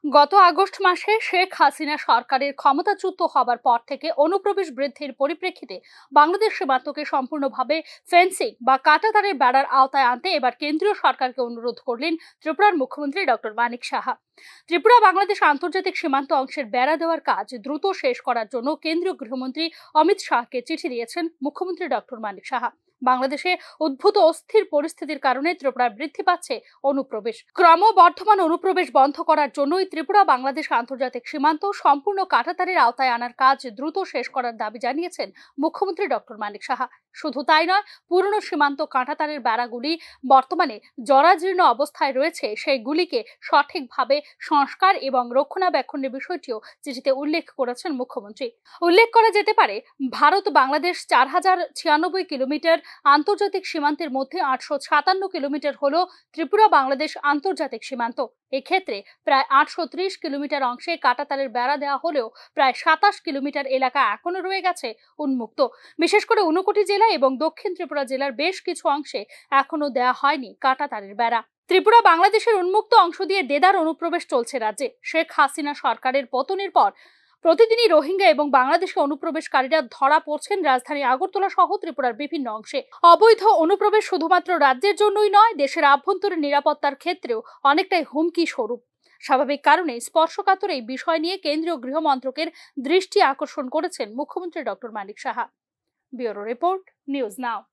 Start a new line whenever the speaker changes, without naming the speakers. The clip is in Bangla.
গত আগস্ট মাসে শেখ হাসিনা সরকারের ক্ষমতাচ্যুত হবার পর থেকে অনুপ্রবেশ বৃদ্ধির পরিপ্রেক্ষিতে বাংলাদেশ সীমান্তকে সম্পূর্ণভাবে ফেন্সিং বা কাঁটাতারের বেড়ার আওতায় আনতে এবার কেন্দ্রীয় সরকারকে অনুরোধ করলেন ত্রিপুরার মুখ্যমন্ত্রী ডক্টর মানিক সাহা। ত্রিপুরা বাংলাদেশ আন্তর্জাতিক সীমান্ত অংশের বেড়া দেওয়ার কাজ দ্রুত শেষ করার জন্য কেন্দ্রীয় গৃহমন্ত্রী অমিত শাহকে চিঠি দিয়েছেন মুখ্যমন্ত্রী ডক্টর মানিক সাহা। বাংলাদেশে উদ্ভূত অস্থির পরিস্থিতির কারণে ত্রিপুরায় বৃদ্ধি পাচ্ছে অনুপ্রবেশ। ক্রমবর্ধমান অনুপ্রবেশ বন্ধ করার জন্যই ত্রিপুরা বাংলাদেশ আন্তর্জাতিক সীমান্ত সম্পূর্ণ কাঁটাতারের আওতায় আনার কাজ দ্রুত শেষ করার দাবি জানিয়েছেন মুখ্যমন্ত্রী ডক্টর মানিক সাহা। শুধু তাই নয়, পুরনো সীমান্ত কাঁটাতারের বেড়াগুলি বর্তমানে জরাজীর্ণ অবস্থায় রয়েছে, সেইগুলিকে সঠিকভাবে সংস্কার এবং রক্ষণাবেক্ষণের বিষয়টিও চিঠিতে উল্লেখ করেছেন মুখ্যমন্ত্রী। উল্লেখ করা যেতে পারে, ভারত বাংলাদেশ 4096 কিলোমিটার আন্তর্জাতিক সীমান্তের মধ্যে 857 কিলোমিটার হলো ত্রিপুরা বাংলাদেশ আন্তর্জাতিক সীমান্ত। এক্ষেত্রে প্রায় 830 কিলোমিটার অংশে কাঁটাতারের বেড়া দেওয়া হলেও প্রায় 27 কিলোমিটার এলাকা এখনো রয়ে গেছে উন্মুক্ত। বিশেষ করে ঊনকোটি জেলা এবং দক্ষিণ ত্রিপুরা জেলার বেশ কিছু অংশে এখনো দেওয়া হয়নি কাঁটাতারের বেড়া। ত্রিপুরা বাংলাদেশের উন্মুক্ত অংশ দিয়ে দেদার অনুপ্রবেশ চলছে রাজ্যে। শেখ হাসিনা সরকারের পতনের পর প্রতিদিনই রোহিঙ্গা এবং বাংলাদেশে অনুপ্রবেশকারীরা ধরা পড়ছেন রাজধানী আগরতলা সহ ত্রিপুরার বিভিন্ন অংশে। অবৈধ অনুপ্রবেশ শুধুমাত্র রাজ্যের জন্যই নয়, দেশের আভ্যন্তরীণ নিরাপত্তার ক্ষেত্রেও অনেকটাই হুমকি স্বরূপ। স্বাভাবিক কারণে স্পর্শকাতর এই বিষয় নিয়ে কেন্দ্রীয় গৃহ মন্ত্রকের দৃষ্টি আকর্ষণ করেছেন মুখ্যমন্ত্রী doctor Manik Saha. Bureau report, news নাও।